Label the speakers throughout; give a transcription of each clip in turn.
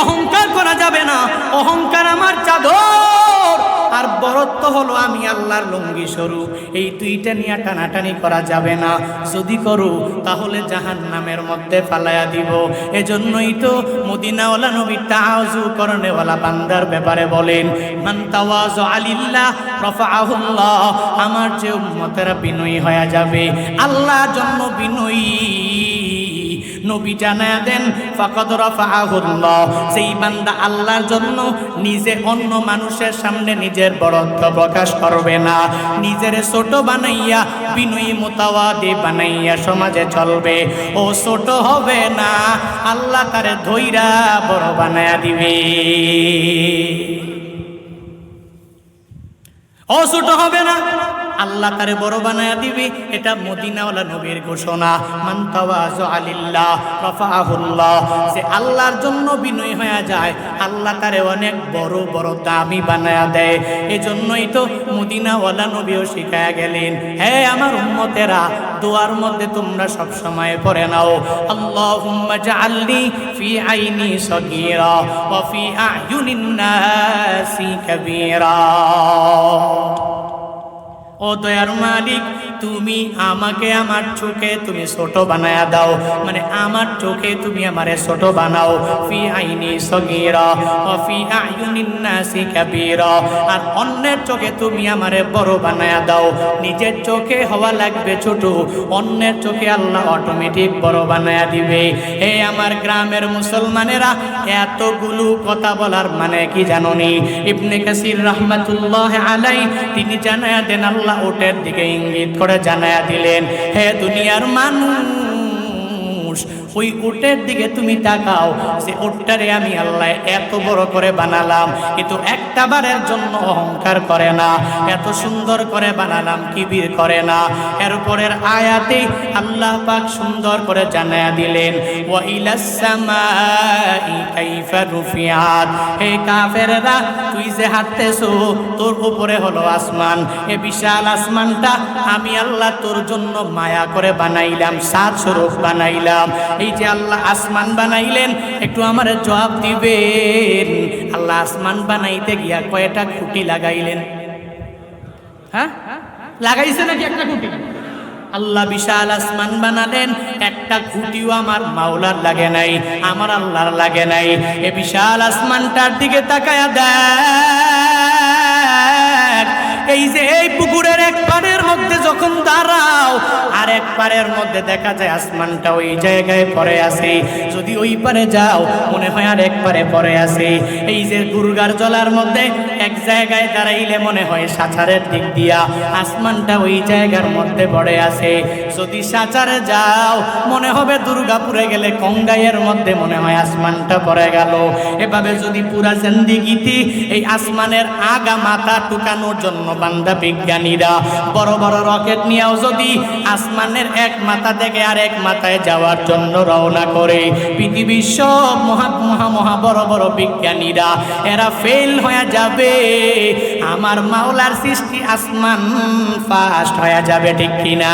Speaker 1: অহংকার করা যাবে না। অহংকার আমার চাদর, আর বরত্ব হলো আমি আল্লাহর লুঙ্গি স্বরূপ। এই দুইটা নিয়ে টানাটানি করা যাবে না। যদি করো তাহলে জাহান্নামের মধ্যে ফালায়া দিব। এজন্যই তো মদিনাওয়ালা নবী তাওয়াজু করনেওয়ালা বান্দার ব্যাপারে বলেন, মান তাওয়াজু আলিল্লাহ রাফাআহুল্লাহ। আমার যে উম্মতেরা বিনয়ী হয়ে যাবে, আল্লাহর জন্য বিনয়ী, নবী জানায়া দেন ফাকাদ রাফাআহুল্লাহ, সেই বান্দা আল্লাহর জন্য নিজে অন্য মানুষের সামনে নিজের বড়ত্ব প্রকাশ করবে না, নিজের ছোট বানাইয়া বিনয়ী মুতাওয়াদি বানাইয়া সমাজে চলবে। ও ছোট হবে না, আল্লাহ তারে ধইরা বড় বানায়া দিবে। ও ছোট হবে না, আল্লাহ তারে বড় বানায়া দিবে। এটা মদিনাওয়ালা নবীর ঘোষণা। মান তাওয়াজু আলিল্লাহ রাফাআহুল্লাহ, যে আল্লাহর জন্য বিনয়ী হয়ে যায়, আল্লাহ তারে অনেক বড় বড় দামি বানায়া দেয়। এজন্যই তো মদিনাওয়ালা নবীও শিখায়া গেলেন, হে আমার উম্মতেরা, দোয়ার মধ্যে তোমরা সব সময় পড়ে নাও, আল্লাহুম্মা জাআলনি ফি আইনি সগীরা ওয়া ফি আ'য়ুনিন নাসি কাবীরা। ও দয়ার মালিক, তুমি আমাকে আমার চোখে তুমি ছোট বানায়া দাও, মানে আমার চোখে তুমি আমারে ছোট বানাও। ফি আইনি সগীরা ওয়া ফি আ'য়ুনিন নাসি কাবীরা, আর অন্যের চোখে তুমি আমারে বড় বানায়া দাও। নিজের চোখে হওয়া লাগবে ছোট, অন্যের চোখে আল্লাহ অটোমেটিক বড় বানায়া দিবে। হে আমার গ্রামের মুসলমানেরা, এতগুলো কথা বলার মানে কি জানোনি? ইবনে কাসির রাহমাতুল্লাহ আলাইহি তিনি জানায়া দেন, আল্লাহ উটের দিকে ইঙ্গিত করে জানায়া দিলেন, হে দুনিয়ার মানুষ, ওই উটের দিকে তুমি তাকাও, যে উটটারে আমি আল্লাহ এত বড় করে বানালাম, কিন্তু একটা বারের জন্য অহংকার করে না, এত সুন্দর করে বানালাম কিবির করে না। এরপরের আয়াতে আল্লাহ পাক সুন্দর করে জানায়া দিলেন, ওয়া ইলাস সামাই কাইফা রুফিআত, হে কাফেররা, তুই যে হাঁটতেছো, তোর উপরে হলো আসমান, এ বিশাল আসমানটা আমি আল্লাহ তোর জন্য মায়া করে বানাইলাম, সাত স্বরূপ বানাইলাম। এই যে আল্লাহ আসমান বানাইলেন, একটু আমার জবাব দিবেন, আল্লাহ আসমান বানাইতে গিয়া কয়টা খুঁটি লাগাইলেন? হ্যাঁ, লাগাইছে নাকি একটা খুঁটি? আল্লাহ বিশাল আসমান বানালেন, একটা খুঁটিও আমার মাওলার লাগে নাই, আমার আল্লাহর লাগে নাই। এ বিশাল আসমানটার দিকে তাকায়া দেখ, এই যে এই পুকুরের এক পাড়ের মধ্যে যখন দাঁড়াও, আর এক পাড়ের মধ্যে দেখা যায় আসমানটা ওই জায়গায় পড়ে আছে। যদি ওই পারে যাও, মনে হয় আর এক পারে পড়ে আছে। এই যে দুর্গার জলার মধ্যে এক জায়গায় দাঁড়াইলে মনে হয় সাঁচারের দিক দিয়া আসমানটা ওই জায়গার মধ্যে পড়ে আছে। যদি সাঁচারে যাও, মনে হবে দুর্গাপুরে গেলে কঙ্গাইয়ের মধ্যে মনে হয় আসমানটা পড়ে গেল। এভাবে যদি পুরা জিন্দেগিতে এই আসমানের আগা মাথা টুকানোর জন্য বান্দা বিজ্ঞানীরা বড় বড় রকেট নিয়েও যদি আসমানের এক মাথা থেকে আরেক মাথায় যাওয়ার জন্য রওনা করে, পৃথিবীর সব মহা মহা বড় বড় বিজ্ঞানীরা এরা ফেল হয়ে যাবে, আমার মাওলার সৃষ্টি আসমান ফাস্ট হয়ে যাবে, ঠিক কিনা?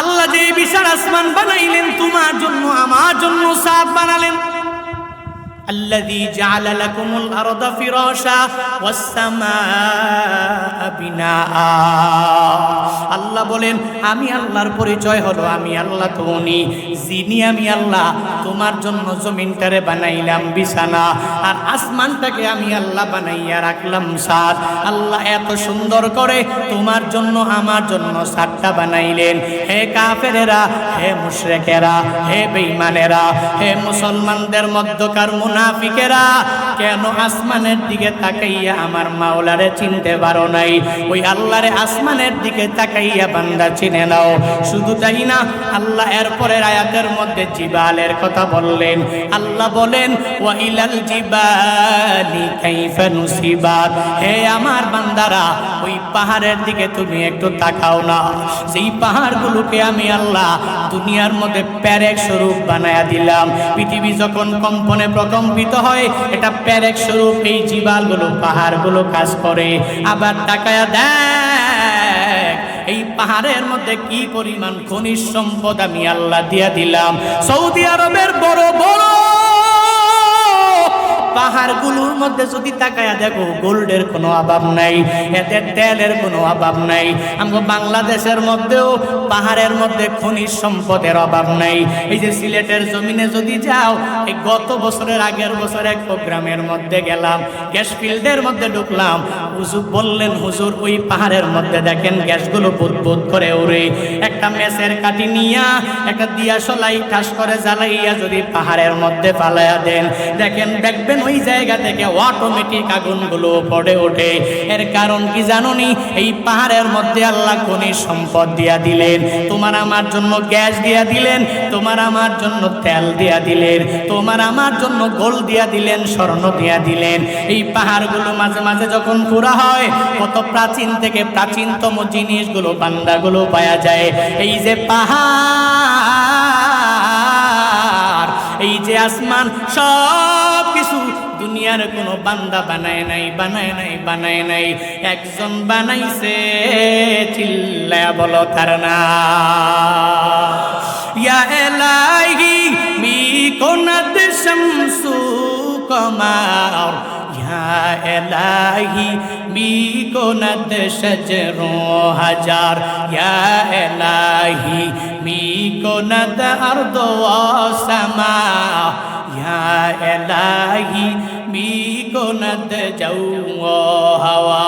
Speaker 1: আল্লাহ যে বিশাল আসমান বানাইলেন তোমার জন্য, আমার জন্য সাত বানালেন। الذي جعل لكم الأرض فراشا والسماء بناء। আল্লাহ বলেন, আমি আল্লাহর পরিচয় হলো আমি আল্লাহ তুমি, যিনি আমি আল্লাহ তোমার জন্য জমিনটারে বানাইলাম বিছানা, আর আসমানটাকে আমি আল্লাহ বানাইয়া রাখলাম ছাদ। আল্লাহ এত সুন্দর করে তোমার জন্য আমার জন্য ছাদটা বানাইলেন। হে কাফেরেরা, হে মুশরিকেরা, হে বেঈমানেরা, হে মুসলমানদের মধ্যকার মুনাফিকেরা, কেন আসমানের দিকে তাকাইয়া আমার মাওলারে চিনতে পারো নাই? ওই আল্লাহরে আসমানের দিকে তাকাইয়া বান্দা চিনে নাও। শুধু তাই না, আল্লাহ এরপরের আয়াতের মধ্যে জিবালের কথা বললেন। আল্লাহ বলেন, ওয়া ইলাল জিবালি কাইফা নুসিবাত, হে আমার বান্দারা, ওই পাহাড়ের দিকে তুমি একটু তাকাও না। সেই পাহাড়গুলোকে আমি আল্লাহ দুনিয়ার মধ্যে প্যারেক স্বরূপ বানায়া দিলাম। পৃথিবী যখন কম্পনে প্রকম্পিত হয়, এটা প্যারেক স্বরূপ এই জিবালগুলো পাহাড়গুলো কাজ করে। আবার তাকায়া দেখ, এই পাহাড়ের মধ্যে কি পরিমাণ খনিজ সম্পদ আমি আল্লাহ দিয়া দিলাম। সৌদি আরবের বড় বড় পাহাড়গুলোর মধ্যে যদি তাকায়া দেখো, গোল্ডের কোনো অভাব নাই, এদের তেলের কোনো অভাব নাই। আমগো বাংলাদেশের মধ্যেও পাহাড়ের মধ্যে খনিজ সম্পদের অভাব নাই। এই যে সিলেটের জমিনে যদি যাও, এই গত বছরের আগের বছর এক প্রোগ্রামের মধ্যে গেলাম, গ্যাস ফিল্ডের মধ্যে ঢুকলাম। হুজুর বললেন, হুজুর ওই পাহাড়ের মধ্যে দেখেন গ্যাসগুলো বুদবুদ করে উড়ে। একটা মেসের কাঠি নিয়া একটা দিয়া সলাই ঠাস করে জ্বালাইয়া যদি পাহাড়ের মধ্যে ফালাইয়া দেন, দেখেন দেখবেন ওই জায়গা থেকে অটোমেটিক আগুনগুলো পড়ে ওঠে। এর কারণ কি জানোনি? এই পাহাড়ের মধ্যে আল্লাহ খনিজ সম্পদ দিয়া দিলেন, তোমার আমার জন্য গ্যাস দিয়া দিলেন, তোমার আমার জন্য তেল দিয়া দিলেন, তোমার আমার জন্য গোল্ড দিয়া দিলেন, স্বর্ণ দিয়া দিলেন। এই পাহাড়গুলো মাঝে মাঝে যখন পুরা হয়, কত প্রাচীন থেকে প্রাচীনতম জিনিসগুলো বান্দাগুলো পাওয়া যায়। এই যে পাহাড়, এই যে আসমান, সব কিছু দুনিয়ার কোনো বান্দা বানায় নাই, বানায় নাই, বানায় নাই, একজন বানাইছে। চিল্লায়া বলো তার নাম। ইয়া এলাহি মি কোনাত শামসু কমার, ইয়া এলাহি মি কোনাত শাজরু হাজার, ইয়া এলাহি মি কোনাত আরদু ওয়া সামা, ইয়া এলাহি মি কোনাত জাউ ওয়া হাওয়া।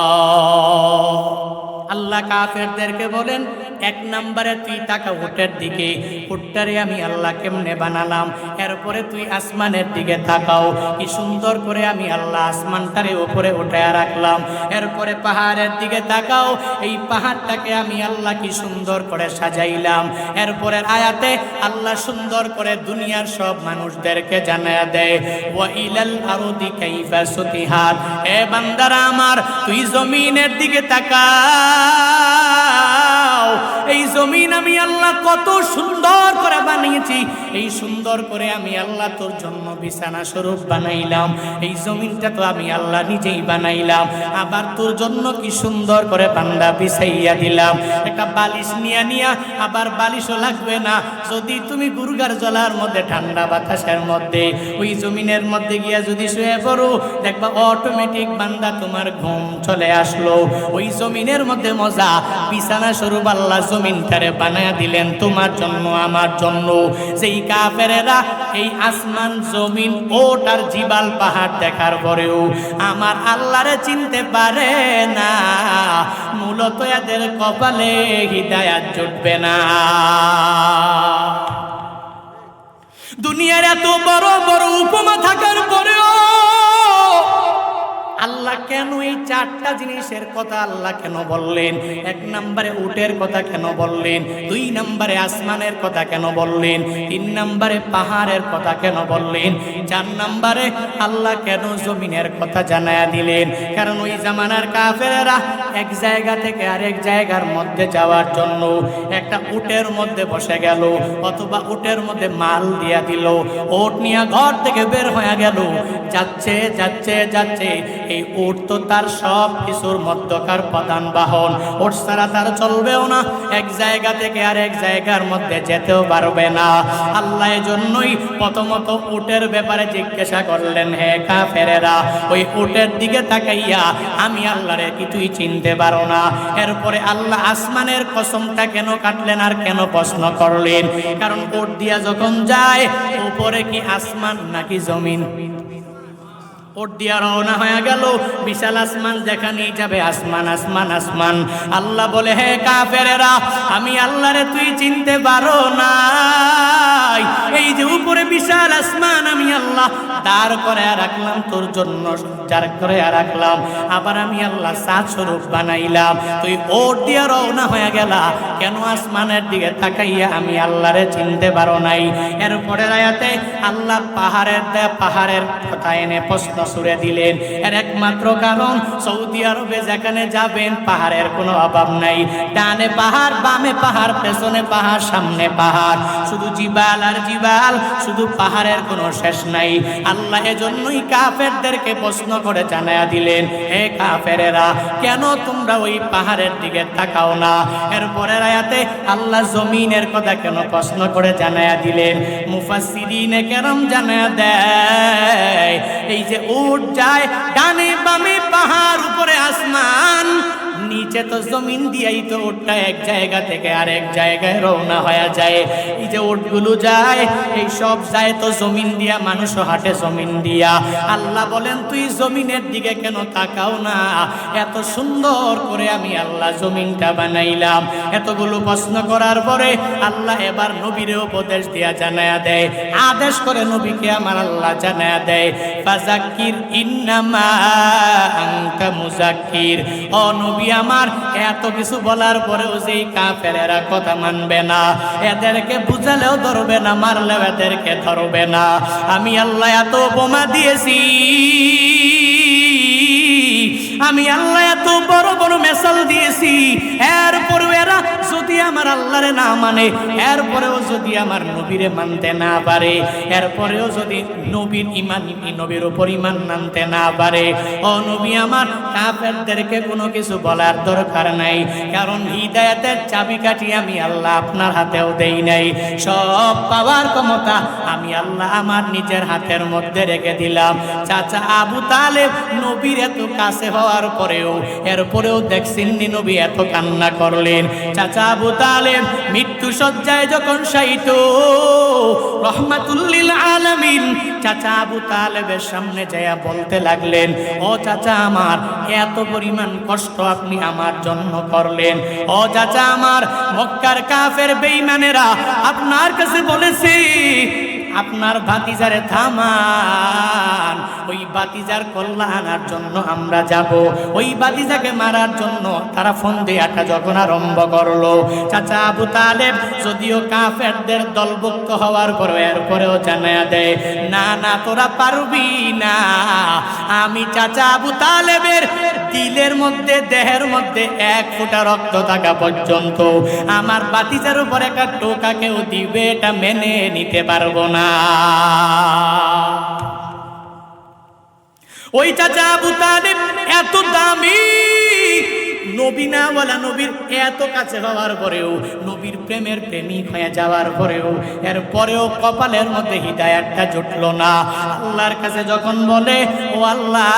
Speaker 1: আল্লাহ কাফেরদেরকে বলেন, এক নম্বরে তুই তাকা উটের দিকে, উটটারে আমি আল্লাহ কেমনে বানালাম। এরপরে তুই আসমানের দিকে তাকাও, কি সুন্দর করে আমি আল্লাহ আসমানটারে উপরে উঠায়া রাখলাম। এরপরে পাহাড়ের দিকে তাকাও, এই পাহাড়টাকে আমি আল্লাহ কি সুন্দর করে সাজাইলাম। এরপরের আয়াতে আল্লাহ সুন্দর করে দুনিয়ার সব মানুষদেরকে জানায়া দেয়, ওয়া ইলাল আরদি কাইফা সুতিহাত। এ বান্দারা আমার, তুই জমিনের দিকে তাকাও, এই জমিন আমি আল্লাহ কত সুন্দর করে বানিয়েছি। এই সুন্দর করে আমি আল্লাহ তোর জন্য বিছানা স্বরূপ বানাইলাম। এই জমিনটা তো আমি আল্লাহ নিজেই বানাইলাম। আবার তোর জন্য কি সুন্দর করে বান্দা বিছাইয়া দিলাম। একটা বালিশ নিয়া নিয়া, আবার বালিশও লাগবে না। যদি তুমি গুরগার জলার মধ্যে ঠান্ডা বাতাসের মধ্যে ওই জমিনের মধ্যে গিয়া যদি শুয়ে পড়ো, দেখবা অটোমেটিক বান্দা তোমার ঘুম চলে আসলো। ওই জমিনের মধ্যে মজা, বিছানা স্বরূপ আল্লাহ জমিনটারে বানায়া দিলেন তোমার জন্য, আমার জন্য। যেই কাফেরেরা এই আসমান জমিন ওট আর জিবাল পাহাড় দেখার পরেও আমার আল্লাহরে চিনতে পারে না, মূলত এদের কপালে হিদায়াত জুটবে না। দুনিয়ার এত বড় বড় উপমা থাকার পরেও আল্লাহ কেন এই চারটা জিনিসের কথা আল্লাহ কেন বললেন? এক নম্বরে উটের কথা কেন বললেন? দুই নম্বরে আসমানের কথা কেন বললেন? তিন নম্বরে পাহাড়ের কথা কেন বললেন? চার নম্বরে আল্লাহ কেন জমিনের কথা জানায়া দিলেন? কারণ ওই জামানার কাফেরেরা এক জায়গা থেকে আরেক জায়গার মধ্যে যাওয়ার জন্য একটা উটের মধ্যে বসে গেল, অথবা উটের মধ্যে মাল দিয়া দিল, উট নিয়ে ঘর থেকে বের হয়ে গেল, যাচ্ছে যাচ্ছে যাচ্ছে। এই উট তো তার সব কিছুর মধ্যকার প্রধান বাহন, উট ছাড়া তার চলবেও না, এক জায়গা থেকে আরেক জায়গার মধ্যে যেতেও পারবে না। আল্লাহ এজন্যই প্রথমত উটের ব্যাপারে জিজ্ঞাসা করলেন, হে কাফেরেরা, ওই উটের দিকে তাকাইয়া আমি আল্লাহরে কি তুই চিনতে পারো না? এরপরে আল্লাহ আসমানের কসমটা কেন কাটলেন আর কেন প্রশ্ন করলেন? কারণ উট দিয়া যখন যায়, উপরে কি আসমান নাকি জমিন? উট দিয়া রওনা হয়ে গেল, বিশাল আসমান যেখানেই যাবে আসমান আসমান আসমান। আল্লাহ বলে, হে কাফেরেরা, আমি আল্লাহরে তুই চিনতে পারো না। এই যে উপরে বিশাল আসমান আমি আল্লাহ দাঁড় করে রাখলাম তোর জন্য, দাঁড় করে রাখলাম, আবার আমি আল্লাহ সাত স্বরূপ বানাইলাম। তুই উট দিয়া রওনা হয়ে গেলা, কেন আসমানের দিকে তাকাইয়া আমি আল্লাহরে চিনতে পারো নাই? এরপরের আয়াতে আল্লাহ পাহাড়ের কথা এনে প্রশ্ন ছুড়ে দিলেন। এর একমাত্র কারণ, সৌদি আরবে যেখানে যাবেন পাহাড়ের কোনো অভাব নাই। ডানে পাহাড়, বামে পাহাড়, পেছনে পাহাড়, সামনে পাহাড়, শুধু জিবাল আর জিবাল, শুধু পাহাড়ের কোনো শেষ নাই। আল্লাহ এজন্যই কাফেরদেরকে প্রশ্ন করে জানায়া দিলেন, হে কাফেরেরা, কেন তোমরা ওই পাহাড়ের দিকে তাকাও না? এরপরের আয়াতে আল্লাহ জমিনের কথা কেন প্রশ্ন করে জানায়া দিলেন? মুফাসসিরিনে কেরাম জানায়া দেয়, এই যে উট যায় ডানে বামে পাহাড়, উপরে আসমান, নিচে তো জমিন দিয়েই তো উটটা এক জায়গা থেকে আরেক জায়গায় রওনা হয়ে যায়। এই যে উটগুলো যায়, এই সব যায় তো জমিন দিয়া, মানুষও হাঁটে জমিন দিয়া। আল্লাহ বলেন, তুই জমিনের দিকে কেন তাকাও না? এত সুন্দর করে আমি আল্লাহ জমিনটা বানাইলাম। এতগুলো প্রশ্ন করার পরে আল্লাহ এবার নবীরে উপদেশ দিয়া জানায়া দেয়, আদেশ করে নবীকে আমার আল্লাহ জানায়া দেয়, ফাযাক্কির ইন্নামা আনতা মুযাক্কির। ও নবী আমার, এত কিছু বলার পরেও যেই কাফেরেরা কথা মানবে না, এদেরকে বুঝালেও ধরবে না, মারলেও এদেরকে ধরবে না। আমি আল্লাহ এত উপমা দিয়েছি, আমি আল্লাহ এত বড় বড় মেসাল দিয়েছি, এরপরেও এরা যদি আমার আল্লাহরে না মানে, এরপরেও যদি আমার নবীরে মানতে না পারে, এরপরেও যদি নবীর উপর ঈমান মানতে না পারে, ও নবী আমার, কাফেরদেরকে কোনো কিছু বলার দরকার নাই। কারণ হিদায়াতের চাবিকাঠি আমি আল্লাহ আপনার হাতেও দেই নাই। সব পাওয়ার ক্ষমতা আমি আল্লাহ আমার নিজের হাতের মধ্যে রেখে দিলাম। চাচা আবু তালেব নবীর এত কাছে হওয়ার পরেও, এরপরেও দেখছেন নবী এত কান্না করলেন। চাচা আবু তালেব মৃত্যু শয্যায় যখন শায়িত, রহমাতুল লিল আলামিন চাচা আবু তালেবের সামনে যায়া বলতে লাগলেন, ও চাচা আমার, এত পরিমাণ কষ্ট আপনি আমার জন্য করলেন। ও চাচা আমার, মক্কার কাফের বেঈমানেরা আপনার কাছে বলেছে আপনার ভাতিজারে থামান, ওই ভাতিজার কল্যাণের জন্য আমরা যাব। ওই ভাতিজাকে মারার জন্য তারা ফন্দিয়াটা যখন আরম্ভ করলো, চাচা আবু তালেব যদিও কাফেরদের দলভুক্ত হওয়ার পর এরপরেও জানায়া দেয়, না না, তোরা পারবি না। আমি চাচা আবু তালেবের দিলের মধ্যে, দেহের মধ্যে এক ফোঁটা রক্ত থাকা পর্যন্ত আমার ভাতিজার উপর একটা টোকা কেউ দিবে, এটা মেনে নিতে পারবো না। ওই চাচা আবু তালেব এত দামি নবী না বলা, নবীর এত কাছে হওয়ার পরেও, নবীর প্রেমের প্রেমিক হয়ে যাওয়ার পরেও, এরপরেও কপালের মধ্যে হিদায়াতটা জুটলো না। আল্লাহর কাছে যখন বলে, ও আল্লাহ,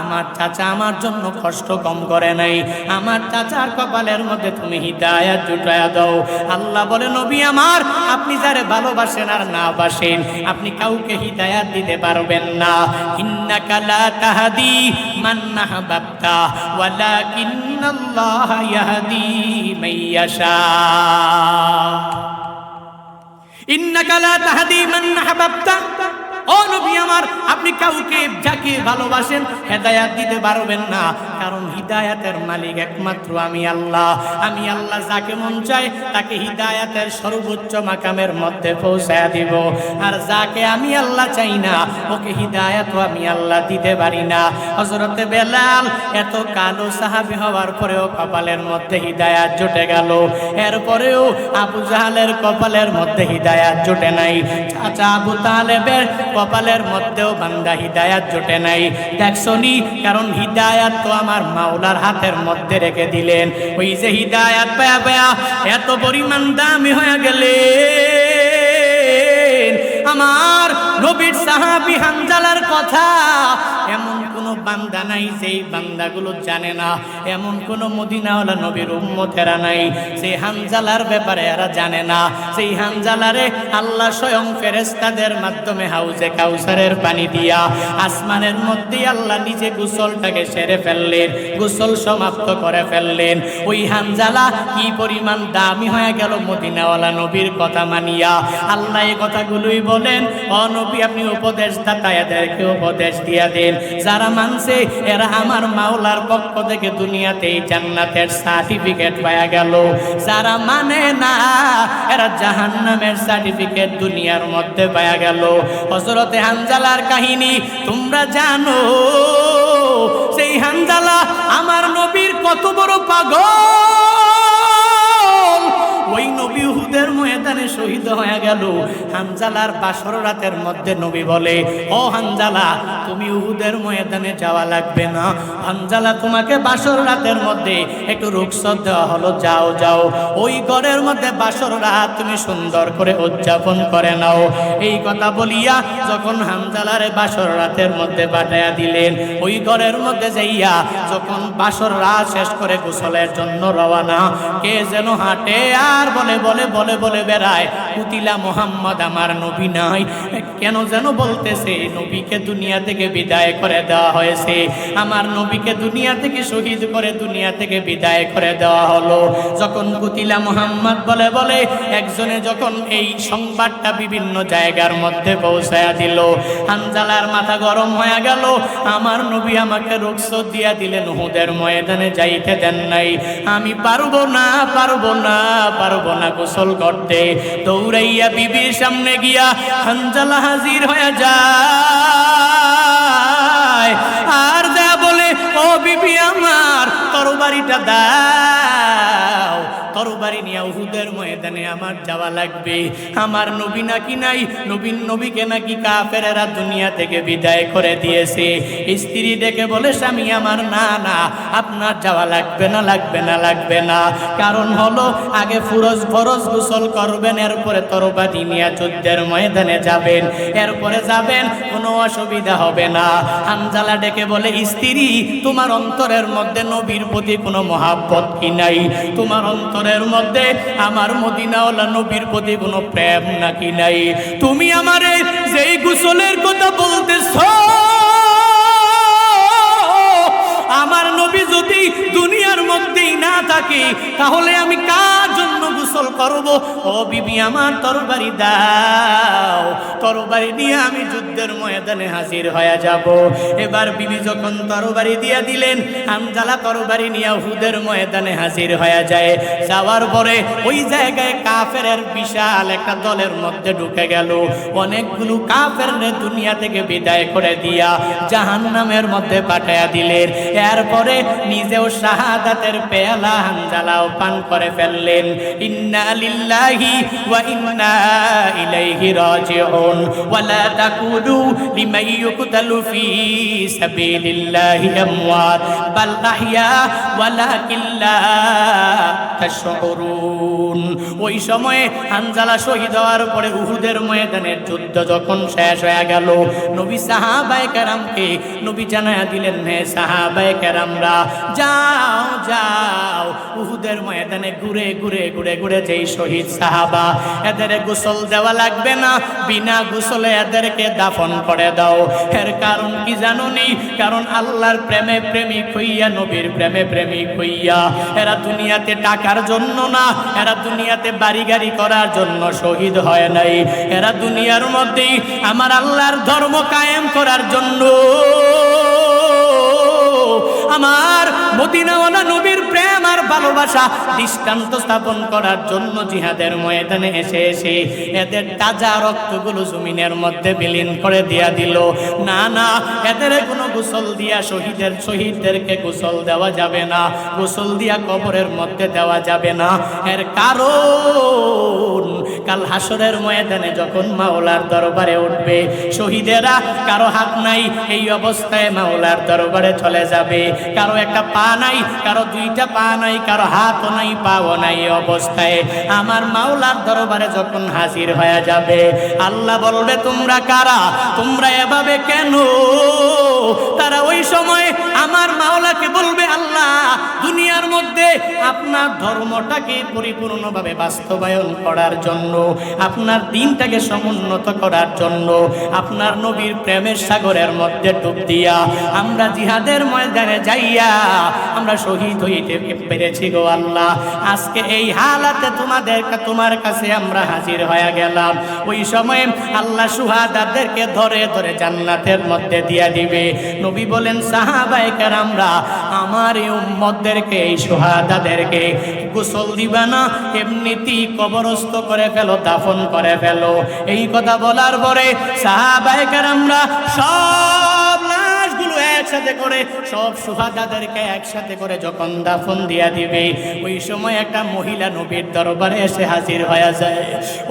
Speaker 1: আমার চাচা আমার জন্য কষ্ট কম করে নাই, আমার চাচার কপালের মধ্যে তুমি হিদায়াত জুটায়া দাও। আল্লাহ বলে, নবী আমার, আপনি যারে ভালোবাসেন আর না বাসেন, আপনি কাউকে হিদায়াত দিতে পারবেন না। ইন্নাকা লা তাহদি মান আহবাবতা ওয়ালাকিন্নাল্লাহা ইয়াহদি মান ইয়াশা। ইন্নাকা লা তাহদি মান আহবাবতা, ও নবী আমার, আপনি কাউকে যাকে ভালোবাসেন হেদায়াত দিতে পারবেন না, কারণ হিদায়াতের মালিক একমাত্র আমি আল্লাহ। আমি আল্লাহ যাকে মন চাই তাকে হিদায়াতের সর্বোচ্চ মাকামের মধ্যে পৌঁছায়া দিব, আর যাকে আমি আল্লাহ চাই না ওকে হিদায়াতও আমি আল্লাহ দিতে পারি না। হযরতে বেলাল এত কালো সাহাবী হওয়ার পরেও কপালের মধ্যে হিদায়াত জুটে গেল, এরপরেও আবু জাহালের কপালের মধ্যে হিদায়াত জুটে নাই। চাচা আবু তালেবের কপালের মধ্যেও বান্দা হিদায়াত জোটে নাই। দেখছনি, কারণ হিদায়াত তো আমার মাওলার হাতের মধ্যে রেখে দিলেন। ওই যে হিদায়াত পায়া পায়া এত পরিমাণ দামি হয়ে গেলেন। আমার নবীর সাহাবী হানজালার কথা এমন কোন বান্দা নাই যেই বান্দাগুলো জানে না, এমন কোন মদিনাওয়ালা নবীর উম্মতেরা নাই সেই হানজালার ব্যাপারে এরা জানে না। সেই হানজালারে আল্লাহ স্বয়ং ফেরেশতাদের মাধ্যমে হাউজে কাউসারের পানি দিয়া আসমানের মধ্যে আল্লাহ নিজে গোসলটাকে সেরে ফেললেন, গোসল সমাপ্ত করে ফেললেন। ওই হানজালা কি পরিমাণ দামি হয়ে গেল মদিনাওয়ালা নবীর কথা মানিয়া। আল্লাহ এই কথাগুলোই বলেন, ও নবী, আপনি উপদেশদাতা, এদেরকে উপদেশ দিয়া দেন, যারা মানছে এরা আমার মাওলার পক্ষ থেকে দুনিয়াতে জান্নাতের সার্টিফিকেট পায়া গেল। যারা মানে না এরা জাহান্নামের সার্টিফিকেট দুনিয়ার মধ্যে পায়া গেল। হযরতে হানজালার কাহিনী তোমরা জানো। সেই হানজালা আমার নবীর কত বড় পাগল, ওই নবী উহুদের ময়দানে শহীদ হয়ে গেল। হানজালার বাসর রাতের মধ্যে নবী বলে, ও হানজালা তুমি উহুদের ময়দানে যাওয়া লাগবে না। হানজালা তোমাকে বাসর রাতের মধ্যে একটু রুখসত দেওয়া হলো, যাও যাও ওই ঘরের মধ্যে বাসর রাত তুমি সুন্দর করে উদযাপন করে নাও। এই কথা বলিয়া যখন হানজালারে বাসর রাতের মধ্যে পাঠাইয়া দিলেন, ওই ঘরের মধ্যে যাইয়া যখন বাসর রাত শেষ করে গোসলের জন্য রওয়ানা, কে যেন হাঁটে আর বলে বলে বলে বলে বেড়ায়, কুতিলা মোহাম্মদ আমার নবী নাই। কেন যেন বলতেছে নবীকে দুনিয়া থেকে বিদায় করে দেওয়া হয়েছে, আমার নবীকে দুনিয়া থেকে শহীদ করে দুনিয়া থেকে বিদায় করে দেওয়া হলো। যখন কুতিলা মোহাম্মদ বলে বলে একজনে যখন এই সংবাদটা বিভিন্ন জায়গার মধ্যে পৌঁছায়া দিল, হানজালার মাথা গরম হয়ে গেল। আমার নবী আমাকে রুখসত দিয়া দিলেন, উহুদের ময়দানে যাইতে দেন নাই। আমি পারবো না পারবো না পারবো না গোসল করতে। দৌড়াইয়া বিবির সামনে গিয়া হানজালা হাজির হয়ে যায় আর যা বলে, ও বিবি আমার তরবারিটা দাও, তরবারি নিয়ে উহুদের ময়দানে আমার যাওয়া লাগবে। আমার নবী নাকি নাই, নবীকে নাকি কাফেরেরা দুনিয়া থেকে বিদায় করে দিয়েছে। স্ত্রী ডেকে বলে, স্বামী আমার না না আপনার যাওয়া লাগবে না লাগবে না লাগবে না। কারণ হলো আগে ফরজ গোসল করবেন, এরপরে তরবারি নিয়ে যুদ্ধের ময়দানে যাবেন, এরপরে যাবেন, কোনো অসুবিধা হবে না। হানজালা ডেকে বলে, স্ত্রী তোমার অন্তরের মধ্যে নবীর প্রতি কোনো মহাব্বত কি নাই? তোমার অন্তরের মধ্যে আমার মদিনাওয়ালা নবীর প্রতি কোনো প্রেম নাকি নাই? তুমি আমারে যেই গোসলের কথা বলতেছো, আমার নবী যদি দুনিয়ার মধ্যেই না থাকে তাহলে আমি কার জন্য গোসল করব? ও বিবি আমার তরবারি দাও, তরবারি নিয়ে আমি যুদ্ধের ময়দানে হাজির হয়ে যাব। এবার বিবি যখন তরবারি দিয়া দিলেন, হানজালা তরবারি নিয়ে উহুদের ময়দানে হাজির হয়ে যায়। যাওয়ার পরে ওই জায়গায় কাফেরের বিশাল একটা দলের মধ্যে ঢুকে গেল। অনেকগুলো কাফেররে দুনিয়া থেকে বিদায় করে দিয়া জাহান্নামের মধ্যে পাঠাইয়া দিলেন। এরপরে নিজেও শাহাদাতের পেয়ালা হানজালাও পান করে ফেললেন। ইন্না লিল্লাহি ওয়া ইন্না ইলাইহি রাজিউন ওয়া লা তাকুলু লিমান ইউকতালু ফি সাবিলিল্লাহি আমওয়াত বাল আহইয়া ওয়ালাকিন লা তাশউরুন। ওই সময়ে হানজালা শহীদ হওয়ার পরে উহুদের ময়দানের যুদ্ধ যখন শেষ হয়ে গেল, নবী সাহাবায়ে কেরামকে নবী জানায়া দিলেন, হে সাহাবায়ে কেরামরা যাও যাও উহুদের ময়দানে ঘুরে ঘুরে ঘুরে ঘুরে যেই শহীদ সাহাবা এদের গোসল দেওয়া লাগবে না, বিনা গোসলে এদেরকে দাফন করে দাও। এর কারণ কি জানো নি? কারণ আল্লাহর প্রেমে প্রেমিক হইয়া, নবীর প্রেমে প্রেমিক হইয়া এরা দুনিয়াতে টাকার জন্য না, এরা দুনিয়াতে বাড়ি গাড়ি করার জন্য শহীদ হয় নাই, এরা দুনিয়ার মধ্যেই আমার আল্লাহর ধর্ম কায়েম করার জন্য, আমার মদিনাওয়ালা নবীর প্রেম আর ভালোবাসা দৃষ্টান্ত স্থাপন করার জন্য জিহাদের ময়দানে এসে এসে এদের তাজা রক্তগুলো জমিনের মধ্যে বিলীন করে দিয়া দিল। না না, এদের কোনো গোসল দিয়া শহীদদেরকে গোসল দেওয়া যাবে না, গোসল দিয়া কবরের মধ্যে দেওয়া যাবে না। এর কারণ কাল হাসরের ময়দানে যখন মাওলার দরবারে উঠবে, শহীদেরা কারো হাত নাই, এই অবস্থায় মাওলার দরবারে চলে যাবে। কারো একটা পা নাই, কারো দুইটা পা নাই, কারো হাতও নাই, পাও নাই, অবস্থায় আমার মাওলার দরবারে যখন হাজির হয়ে যাবে, আল্লাহ বলবে তোমরা কারা, তোমরা এভাবে কেন? তারা ওই সময় আমার মাওলাকে বলবে, আল্লাহ দুনিয়ার মধ্যে আপনার ধর্মটাকে পরিপূর্ণভাবে বাস্তবায়ন করার জন্য, আপনার দিনটাকে সমুন্নত করার জন্য, আপনার নবীর প্রেমের সাগরের মধ্যে ডুব দিয়া আমরা জিহাদের ময়দানে যাইয়া আমরা শহীদ হইতে পেরেছি গো আল্লাহ। আজকে এই হালাতে তোমার কাছে আমরা হাজির হয়ে গেলাম। ওই সময় আল্লাহ শুহাদাদেরকে ধরে ধরে জান্নাতের মধ্যে দিয়া দিবে। নবী বলেন সাহাবায়ে কেরামরা আমার এই উম্মতদেরকে এই শুহাদাদেরকে গোসল দিবা না, এমনিতেই কবরস্থ করে ফেলো, দাফন করে ফেলো। এই কথা বলার পরে সাহাবায়ে কেরামরা সব লাশগুলো একসাথে করে সব শুহাদাদেরকে একসাথে করে যখন দাফন দিয়া দিবে, ওই সময় একটা মহিলা নবীর দরবারে এসে হাজির হয়ে যায়।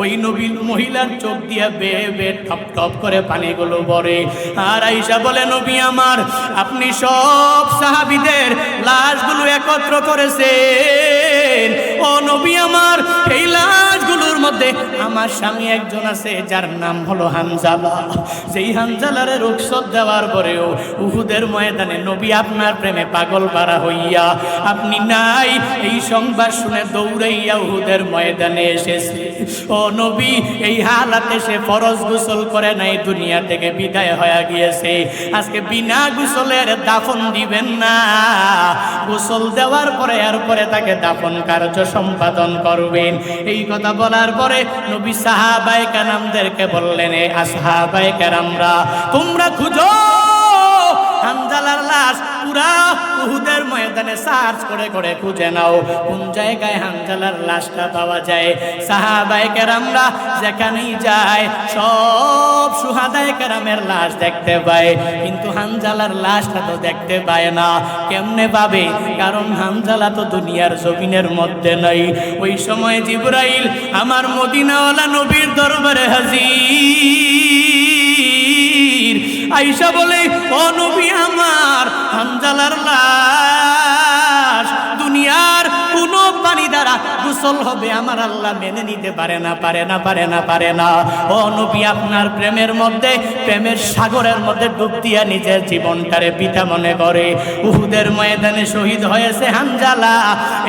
Speaker 1: ওই নবীর মহিলার চোখ দিয়া বেয়ে বেয়ে টপ টপ করে পানিগুলো পড়ে। আর আয়েশা বলে, নবী আমার, আপনি সব সাহাবীদের লাশগুলো একত্র করেছেন। ও নবী আমার, এই লাশগুলোর মধ্যে আমার স্বামী একজন আছে যার নাম হলো হানজালা। যেই হানজালারে রুখসত দেওয়ার পরেও উহুদের ময়দানে নবী আপনার প্রেমে পাগল পারা হইয়া আপনি নাই, এই সংবাদ শুনে দৌড়াইয়া উহুদের ময়দানে এসেছে। ও নবী, এই হালাতে সে ফরজ গোসল করে নাই, দুনিয়া থেকে বিদায় হয়ে গিয়েছে। আজকে বিনা গোসলের দাফন দিবেন না, গোসল দেওয়ার পরে এরপরে তাকে দাফন কার্য সম্পাদন করবেন। এই কথা বলার পরে নবী সাহাবায়ে কেরামদেরকে বললেন, এ আসহাবায়ে কেরামরা, তোমরা খুঁজো হানজালার লাশ, পুরা উহুদের ময়দানে সার্চ করে করে খুঁজে নাও কোন জায়গায় হানজালার লাশটা পাওয়া যায়। সাহাবায়ে কেরামরা যেখানেই যায় সব শুহাদায়ে কেরামের লাশ দেখতে পায়, কিন্তু হানজালার লাশটা তো দেখতে পায় না। কেমনে পাবে? কারণ হানজালা তো দুনিয়ার জমিনের মধ্যে নাই। ওই সময় জিবরাইল আমার মদিনাওয়ালা নবীর দরবারে হাজির। আয়েশা বলে, ও নবী আমার, হানজালার লাশ দুনিয়ার কোন পানি দ্বারা গোসল হবে আমার আল্লাহ মেনে নিতে পারে না, পারে না, পারে না, পারে না। ও নবী, আপনার প্রেমের মধ্যে, প্রেমের সাগরের মধ্যে ডুব দিয়া নিজের জীবনটারে পিতা মনে করে উহুদের ময়দানে শহীদ হয়েছে হানজালা।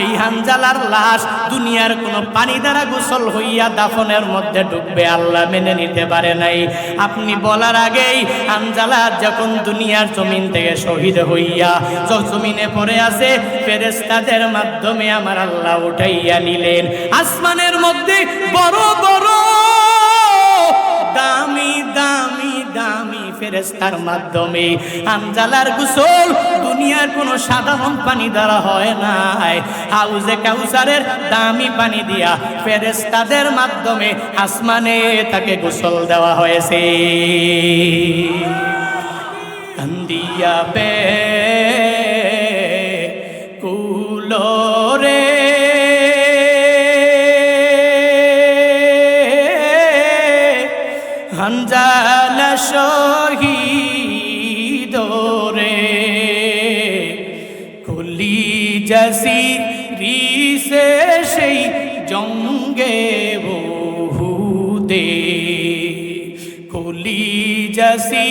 Speaker 1: এই হানজালার লাশ দুনিয়ার কোন পানি দ্বারা গোসল হইয়া দাফনের মধ্যে ডুববে আল্লাহ মেনে নিতে পারে নাই। আপনি বলার আগেই হানজালা যখন দুনিয়ার জমিন থেকে শহীদ হইয়া জমিনে পড়ে আছে, ফেরেশতাদের মাধ্যমে আমার আল্লাহ উঠাইয়া নিলেন আসমানের মধ্যে বড় বড় দামি দামি দামি ফেরেশতার মাধ্যমে। হানজালার গোসল দুনিয়ার কোনো সাধারণ পানি দ্বারা হয় নাই, হাউজে কাউসারের দামি পানি দিয়া ফেরেশতাদের মাধ্যমে আসমানে তাকে গোসল দেওয়া হয়েছে। কান্দিয়া বে কুলোরে হানজালা শহীদ রে, কলিজাসি রিসে সেই জঙ্গে বহুদে, কলিজাসি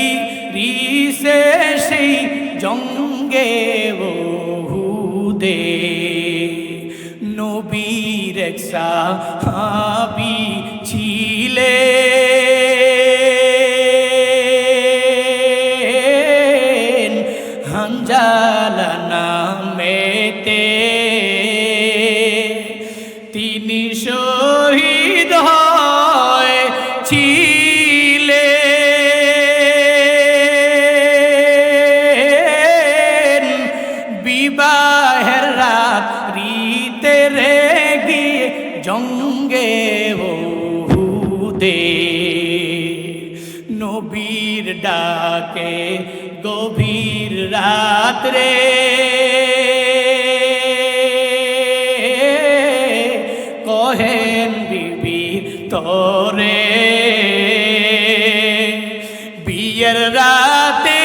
Speaker 1: রিসে সেই জঙ্গে বহুদে। নবীর এক সাহাবী ছিলেন হানজালা নামেতে, তিনি শহীদ হয়েছিলেন বিবাহের রাত্রিতে রে গিয়ে জঙ্গে বহুদে। নবীর ডাকে গভীর রাত্রে কহেন বিবি তোরে, বিয়ের রাতে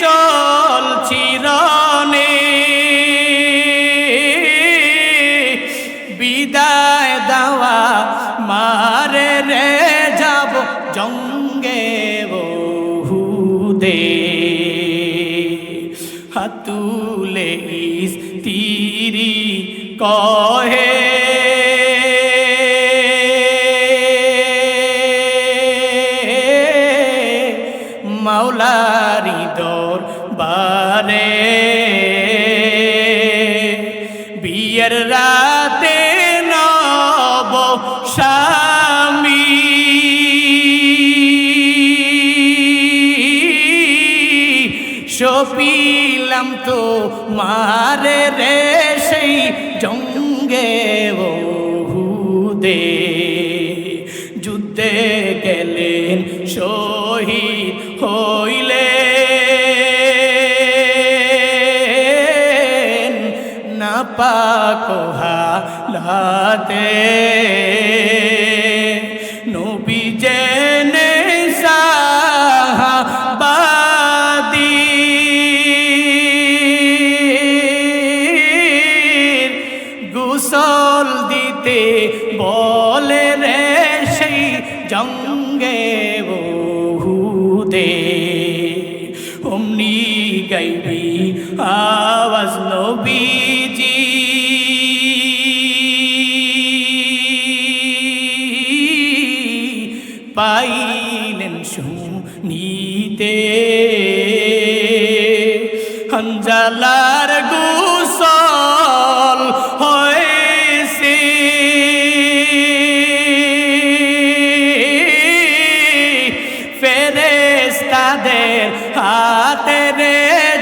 Speaker 1: চল চিরনে, বিদায় দেওয়া মারে রে যাব জঙ্গে বহুদে। হাতুলে স্ত্রী কহে মাওলারি দরবারে, বিয়ের রাতে নব স্বামী সপিলাম তো মারে রে সেই জঙ্গে ওহুদে, যুদ্ধে গেলেন শহীদ হইলেন নাপাক হালাতে। নবী জেনে সাহাবাদের গোসল দিতে বলে রে সেই জঙ্গে ওহুদে। অমনি গাইবি আওয়াজ নবীজি পাইলেন শুনিতে, হানজালার গোসল হয়েছে ফেরেশতাদের হাতে রে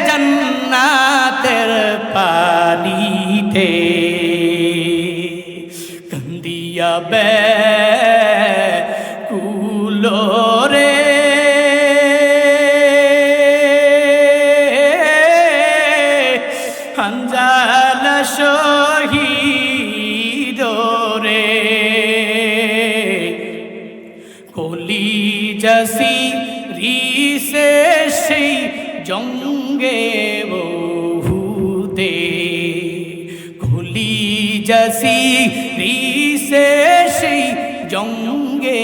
Speaker 1: জান্নাতের পানিতে। কান্দিয়া কুলোরে হানজালা শহীদ রে, কলিজাসি রিসে সেই জঙ্গে ওহুদে, কলিজাসি রিসে সেই জঙ্গে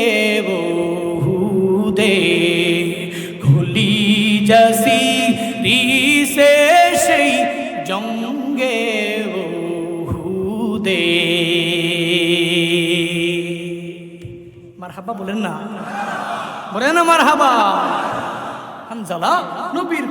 Speaker 1: ওহুদে, কলিজাসি রিসে সেই জঙ্গে ওহুদে। মারহাবা বলেন না, বলেন না মারহাবা। হানজালা নবীর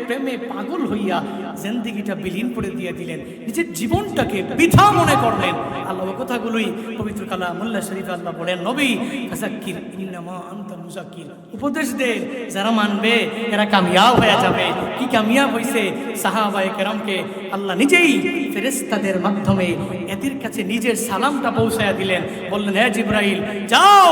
Speaker 1: প্রেমে পাগল হইয়া জিন্দেগিটা বিলীন করে দিয়ে দিলেন, নিজের জীবনটাকে বৃথা মনে করলেন। আল্লাহ কথাগুলোই পবিত্র কালামুল্লাহ শরীফে আল্লাহ বলেন, নবী ফাযাক্কির ইন্নামা আনতা মুযাক্কির, উপদেশ দে, যারা মানবে এরা কামিয়াব হয়ে যাবে। কি কামিয়াব হইছে? সাহাবায়ে কেরামকে আল্লাহ নিজেই ফেরেশতাদের মাধ্যমে এদের কাছে নিজের সালামটা পৌঁছায়া দিলেন। বললেন, হে জিবরাইল যাও,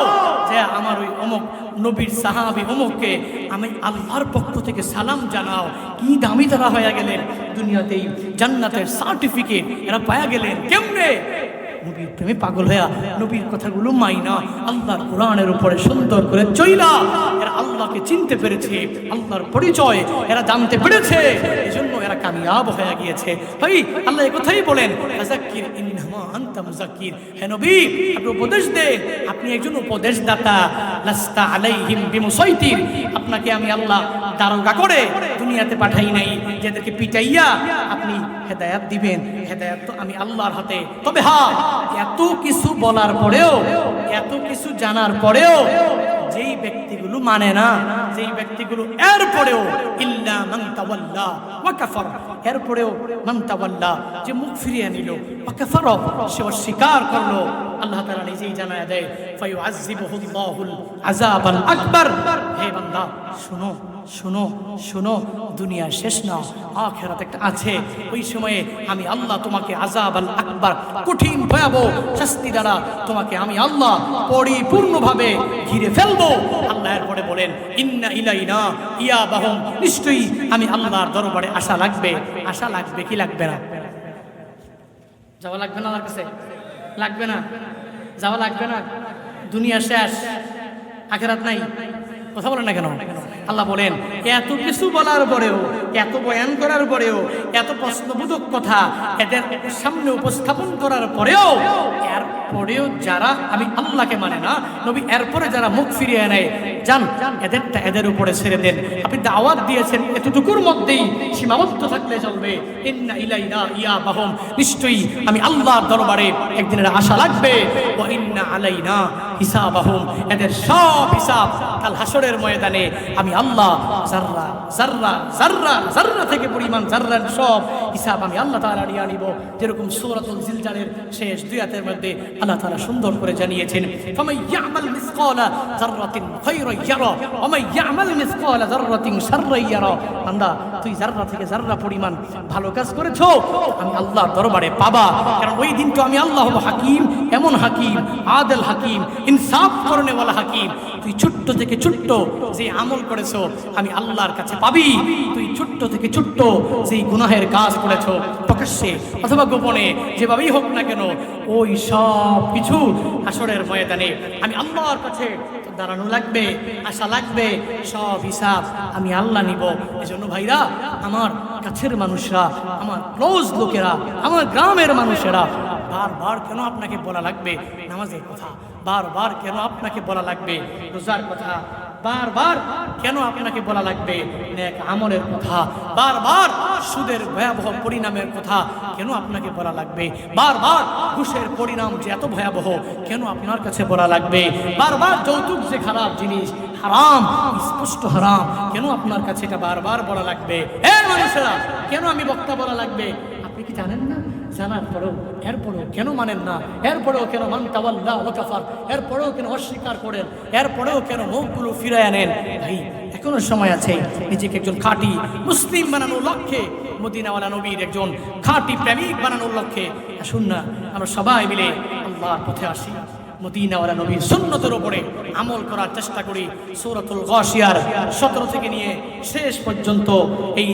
Speaker 1: যে আমার ওই অমুক নবীর সাহাবী অমুককে আমি আল্লাহর পক্ষ থেকে সালাম জানাও। কি দামি তারা হয়ে গেলেন, দুনিয়াতেই জান্নাতের সার্টিফিকেট এরা পায়া গেলেন। কেমনে? নবীর প্রেমে পাগল হইয়া নবীর কথাগুলো মাইনা আল্লাহর কোরআনের উপরে সুন্দর করে চইলা এরা আল্লাহকে চিনতে পেরেছে, আল্লাহর পরিচয় এরা জানতে পেরেছে, এজন্য এরা কামিয়াব হয়ে গিয়েছে। ভাই আল্লাহ এই কথাই বলেন, ফাযাক্কির ইন্নামা আনতা মুযাক্কির, হে নবী আপনি উপদেশ দেন, আপনি একজন উপদেশদাতা। লাস্তা আলাইহিম বিমুসাইতির, আপনাকে আমি আল্লাহ দারোগা করে দুনিয়াতে পাঠাই নাই যাদেরকে পিটাইয়া আপনি হেদায়েত দিবেন। হেদায়েত তো আমি আল্লাহর হাতে। তবে হ্যাঁ, এত কিছু বলার পরেও, এত কিছু জানার পরেও যেই ব্যক্তিগুলো মানে না, যেই ব্যক্তিগুলো এরপরেও ইল্লা মান তাওয়াল্লা ওয়া কাফার, এরপরেও মান তাওয়াল্লা, যে মুখ ফিরিয়ে নিল, ওয়া কাফার, সে অস্বীকার করলো, আল্লাহ তাআলা নিজেই জানায় দেয় ফায়ুআযিবুহুল্লাহুল আযাবাল আকবার। হে বান্দা শুনো শুনো শুনো, দুনিয়া শেষ না, আখিরাত একটা আছে। ওই সময়ে আমি আল্লাহ তোমাকে আযাবাল আকবার, কঠিন ভয়াবহ শাস্তি দ্বারা তোমাকে আমি আল্লাহ পরিপূর্ণভাবে ঘিরে ফেলবো। আল্লাহ এরপরে বলেন, ইন্না ইলাইনা ইয়াবাহুম, নিশ্চয়ই আমি আল্লাহর দরবারে আশা লাগবে। আশা লাগবে কি লাগবে না? যাওয়া লাগবে না আল্লাহর কাছে? লাগবে না? যাওয়া লাগবে না? দুনিয়া শেষ, আখিরাত নাই, কথা বলেন না কেন? আল্লাহ বলেন, এত কিছু বলার পরেও, এত বয়ান করার পরেও, এত প্রশ্নবোধক কথা এদের সামনে উপস্থাপন করার পরেও, এরপরেও যারা আমি আল্লাহকে মানে না, নবী এরপরে যারা মুখ ফিরিয়ে নেয়, যান এদেরটা এদের উপরে ছেড়ে দেন। আপনি দাওয়াত দিয়েছেন, এতটুকুর মধ্যেই সীমাবদ্ধ থাকলে চলবে। ইন্না ইলাইনা ইয়াবাহুম, নিশ্চয়ই আমি আল্লাহর দরবারে একদিনের আশা লাগবে। ওয়া ইন্না আলাইনা হিসাবাহুম, এদের সব হিসাব কাল হাসরের ময়দানে আমি আল্লাহ জাররা জাররা জাররা জাররা থেকে পরিমাণ জাররার সব হিসাব আমি আল্লাহ তাআলা নিয়ে নিব। যেরকম সূরাতুল জিলজালের শেষ দুই আয়াতের মধ্যে আল্লাহ তাআলা সুন্দর করে জানিয়েছেন, ফামান ইয়ামাল মিসকালা যাররাতিন খায়রান ইয়ারা ওয়া মান ইয়ামাল মিসকালা যাররাতিন শাররান ইয়ারা। বান্দা, তুই জাররা থেকে জাররা পরিমাণ ভালো কাজ করেছো, আমি আল্লাহর দরবারে পাবা। কারণ ওই দিন তো আমি আল্লাহ হব হাকিম, এমন হাকিম, আদেল হাকিম, ইনসাফ করনেওয়ালা হাকিম। তুই ছোট্ট থেকে ছোট্ট যে আমল করেছো আমি আল্লাহর কাছে পাবি। তুই ছোট্ট থেকে ছোট্ট যে গুনাহের কাজ করেছো প্রকাশ্যে অথবা গোপনে, যেভাবেই হোক না কেন, ওই সব কিছু হাসরের ময়দানে আমি আল্লাহর কাছে দাঁড়ানো লাগবে, আশা লাগবে, সব হিসাব আমি আল্লাহ নিব। এজন্য ভাইরা, আমার কাছের মানুষরা, আমার ক্লোজ লোকেরা, আমার গ্রামের মানুষেরা, বারবার কেন আপনাকে বলা লাগবে নামাজের কথা? বারবার কেন আপনাকে বলা লাগবে রোজার কথা? বারবার কেন আপনাকে বলা লাগবে নেক আমলের কথা? বারবার সুদের ভয়াবহ পরিণামের কথা কেন আপনাকে বলা লাগবে? বারবার ঘুষের পরিণাম যে এত ভয়াবহ কেন আপনার কাছে বলা লাগবে? বারবার যৌতুক যে খারাপ জিনিস, হারাম, স্পষ্ট হারাম, কেন আপনার কাছে এটা বারবার বলা লাগবে? মানুষেরা, কেন আমি বক্তা বলা লাগবে? আপনি কি জানেন না? জানার পরেও এরপরেও কেন মানেন না? এরপরেও কেন মান তাওয়াল্লা ওয়া কাফার? এরপরেও কেন অস্বীকার করেন? এরপরেও কেন মুখগুলো ফিরায় আনেন? ভাই, এখনো সময় আছে নিজেকে একজন খাঁটি মুসলিম বানানোর লক্ষ্যে, মদিনাওয়ালা নবীর একজন খাঁটি প্রেমিক বানানোর লক্ষ্যে আসুন না আমরা সবাই মিলে আল্লাহর পথে আসি, মদিনাওয়ালা নবীর সুন্নতের উপরে আমল করার চেষ্টা করি। সূরাতুল গাশিয়ার 17 থেকে নিয়ে শেষ পর্যন্ত, এই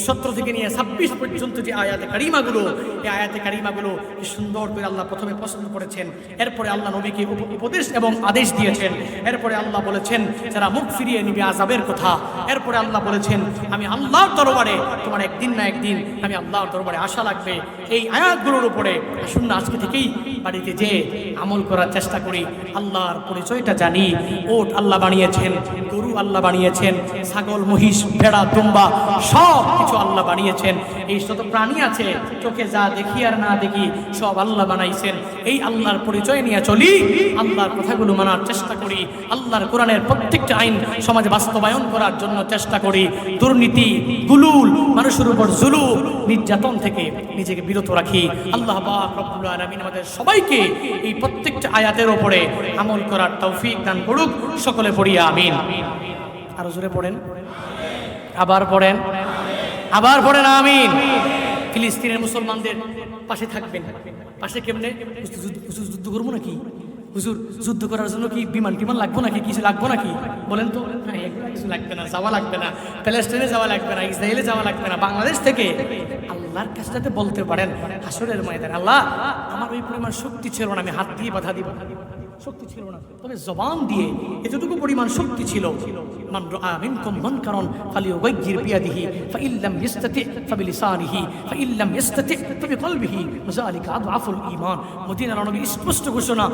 Speaker 1: 17 থেকে নিয়ে 26 পর্যন্ত যে আয়াতে কারিমাগুলো, এই আয়াতে কারিমাগুলো সুন্দর করে আল্লাহ প্রথমে পছন্দ করেছেন, এরপরে আল্লাহ নবীকে উপদেশ এবং আদেশ দিয়েছেন, এরপরে আল্লাহ বলেছেন যারা মুখ ফিরিয়ে নিবে আযাবের কথা, এরপরে আল্লাহ বলেছেন আমি আল্লাহর দরবারে তোমার একদিন না একদিন আমি আল্লাহর দরবারে আশা লাগবে। এই আয়াতগুলোর উপরে আসুন না আজকে থেকেই বাড়িতে যে আমল করার চেষ্টা করি, আল্লাহর পরিচয়টা জানি। ওট আল্লাহ বানিয়েছেন, গরু আল্লাহ বানিয়েছেন, ছাগল, মহিষ, ভেড়া, দুম্বা সব কিছু আল্লাহ বানিয়েছেন। এই যত প্রাণী আছে চোখে যা দেখি আর না দেখি সব আল্লাহ বানাইছেন। এই আল্লাহর পরিচয় নিয়ে চলি, আল্লাহর কথাগুলো মানার চেষ্টা করি, আল্লাহর কোরআনের প্রত্যেকটা আইন সমাজে বাস্তবায়ন করার জন্য চেষ্টা করি। দুর্নীতি, গুলুল, মানুষের উপর জুলুম, নির্যাতন থেকে নিজেকে বিরত রাখি। আল্লাহ পাক রব্বুল আলামিন আমাদের সবাইকে এই প্রত্যেকটা আয়াতের উপরে আমল করার তৌফিক দান করুক। সকলে পড়ি আমিন। আরো জোরে পড়েন, আবার পড়েন, আবার পড়েন আমিন। ফিলিস্তিনের মুসলমানদের পাশে থাকবেন। পাশে কেমনে? যুদ্ধ করবো নাকি? হুজুর, যুদ্ধ করার জন্য কি বিমান টিমান লাগবো নাকি? কিছু লাগবো নাকি বলেন তো? না, এগুলো কিছু লাগবে না, যাওয়া লাগবে না, প্যালেস্টাইনে যাওয়া লাগবে না, ইসরায়েলে যাওয়া লাগবে না। বাংলাদেশ থেকে আল্লাহর কাছে যাতে বলতে পারেন হাসরের ময়দানে, আল্লাহ আমার ওই পরিমাণ শক্তি ছিল না, আমি হাত দিয়ে বাধা দিব, শক্তি ছিল না, তবে জবান দিয়ে এতটুকু পরিমাণ শক্তি ছিল। মান রাআ মিনকুম মুনকারান ফালিয়ুগাইয়ির বিয়াদিহি ফাইল্লাম ইস্তাতি ফাবিলিসানিহি ফাইল্লাম ইস্তাতি ফাবিকলবিহি যালিকা আদআফুল ঈমান। মদিনার নবী স্পষ্ট ঘোষণা,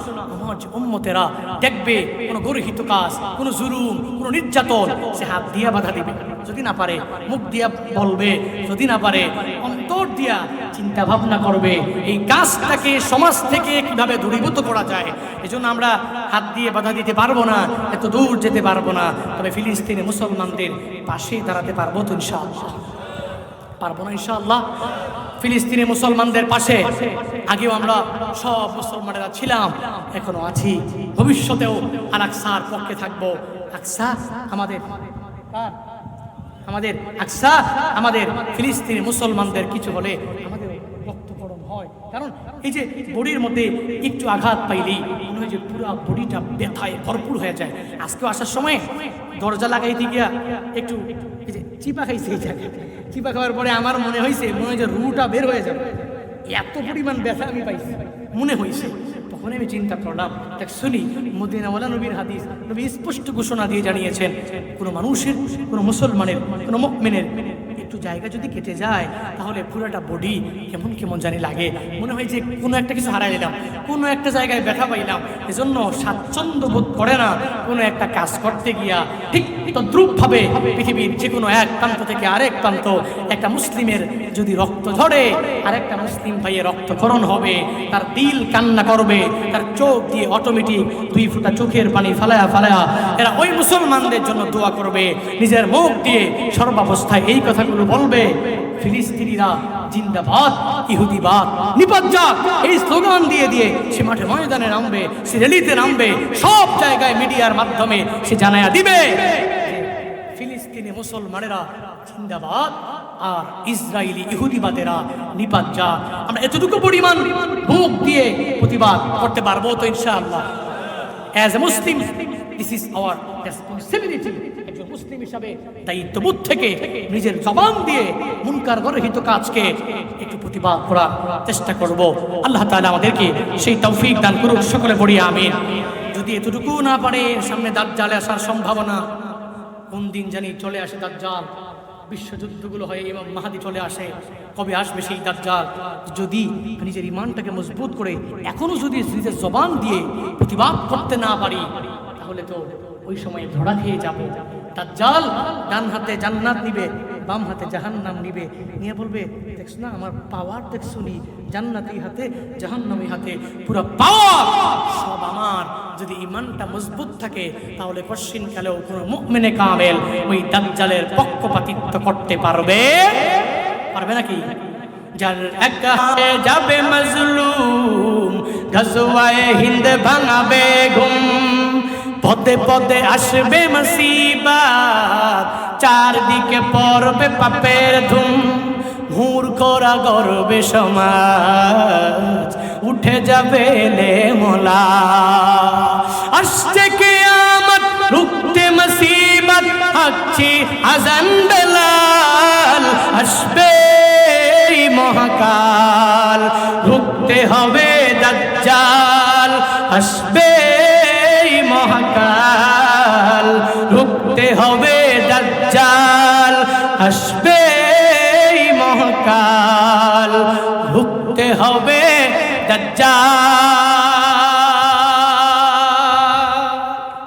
Speaker 1: আমার যে উম্মতেরা দেখবে কোনো গর্হিত কাজ, কোনো জুলুম, কোনো নির্যাতন, সে হাত দিয়ে বাধা দিবে, যদি না পারে মুখ দিয়া বলবে, যদি না পারে অন্তর দিয়া চিন্তা ভাবনা করবে এই কাজটাকে সমাজ থেকে কিভাবে দূরীভূত করা যায়। এজন্য আমরা হাত দিয়ে বাধা দিতে পারবো না, এত দূর যেতে পারবো না, তবে ফিলিস্তিনে মুসলমানদের পাশে দাঁড়াতে পারবো তো ইনশাআল্লাহ? পারবো না ইনশাআল্লাহ? ফিলিস্তিনে মুসলমানদের পাশে আগেও আমরা সব মুসলমানেরা ছিলাম, এখনো আছি, ভবিষ্যতেও আল আকসার পক্ষে থাকবো। আকসা আমাদের, আমাদের আকসা আমাদের ফিলিস্তিনি মুসলমানদের কিছু হলে আমাদের রক্তকরণ হয়। কারণ এই যে বডির মধ্যে একটু আঘাত পাইলেই মনে হয় যে পুরো বডিটা ব্যথায় ভরপুর হয়ে যায়। আজকেও আসার সময় দরজা লাগাইতে গিয়া একটু এই যে চিপা খাইছে, এই জায়গায় চিপা খাওয়ার পরে আমার মনে হয় যে রুটা বের হয়ে যাবে, এত পরিমাণ ব্যথা আমি পাইছি মনে হয়েছে। তখন আমি চিন্তা করলাম, দেখ শুনি মদিনাওয়ালা নবীর হাদিস, নবী স্পষ্ট ঘোষণা দিয়ে জানিয়েছেন, কোনো মানুষের, কোনো মুসলমানের, কোনো মুমিনের একটু জায়গা যদি কেটে যায় তাহলে পুরোটা বডি কেমন কেমন জানি লাগে, মনে হয় যে কোনো একটা কিছু হারাই দিলাম, কোনো একটা জায়গায় ব্যথা পাইলাম, এজন্য স্বাচ্ছন্দ্য বোধ করে না কোনো একটা কাজ করতে গিয়া। ঠিক তদ্রূপভাবে পৃথিবীর যে কোনো এক প্রান্ত থেকে আরেক প্রান্ত একটা মুসলিমের যদি রক্ত ঝরে আরেকটা মুসলিম ভাইয়ের রক্তক্ষরণ হবে, তার দিল কান্না করবে, তার চোখ দিয়ে অটোমেটিক 2 ফোঁটা চোখের পানি ফালায়া ফালায়া এরা ওই মুসলমানদের জন্য দোয়া করবে, নিজের মুখ দিয়ে সর্বাবস্থায় এই কথাগুলো বলবে, ফিলিস্তিনিরা জিন্দাবাদ, ইহুদিবাদ নিপাত যাক, এই স্লোগান দিয়ে দিয়ে সে মাঠে ময়দানে নামবে, সে র্যালিতে নামবে, সব জায়গায় মিডিয়ার মাধ্যমে সে জানায়া দিবে ফিলিস্তিনি মুসলমানেরা জিন্দাবাদ আর ইসরায়েলি ইহুদিবাদেরা নিপাত যাক। আমরা এতটুকু পরিমাণ মুখ দিয়ে প্রতিবাদ করতে পারবো তো ইনশাআল্লাহ। As a Muslim this is our responsibility. একজন মুসলিম হিসাবে দায়িত্ববোধ থেকে নিজের জবান দিয়ে মুনকার গর্হিত কাজকে একটু প্রতিবাদ করার চেষ্টা করব। আল্লাহ তাআলা আমাদেরকে সেই তৌফিক দান করুন, সকলে পড়ি আমিন। যদি এতটুকু না পারে, সামনে দাজ্জালে আসার সম্ভাবনা, কোন দিন জানি চলে আসে দাজ্জাল, বিশ্বযুদ্ধগুলো হয়, ইমাম মাহদি চলে আসে, কবে আসবে সেই দাজ্জাল? যদি নিজের ইমানটাকে মজবুত করে এখনো যদি নিজের জবান দিয়ে প্রতিবাদ করতে না পারি, তাহলে তো ওই সময় ধরা খেয়ে যাব। দাজ্জাল ডান হাতে জান্নাত নিবে, বাম হাতে জাহান্নাম নিবে, নিয়ে বলবে দেখছো না আমার পাওয়ার, দেখছো নি জান্নাতি হাতে জাহান্নামি হাতে, পুরো পাওয়ার সব আমার। যদি ইমানটা মজবুত থাকে তাহলে কশিনকালেও কোনো মুমিনে কামেল ওই দাজ্জালের পক্ষপাতিত্ব করতে পারবে নাকি? যার একা যাবে মজলুম, গজওয়ায়ে হিন্দ ভাঙাবে ঘুম, পদে পদে আসবে মুসিবত, চারদিকে পড়বে পাপের ধুম, মূর্খরা গর্বে সমাজ, উঠে যাবে লে মোলা, আসছে কিয়ামত রুখতে মুসিবত, হচ্ছে আযান বেলাল, আসবে মহাকাল, রুখতে হবে দাজ্জাল, আসবে মহাকাল, রুখতে হবে দাজ্জাল, আসবে মহাকাল, রুখতে হবে দাজ্জাল।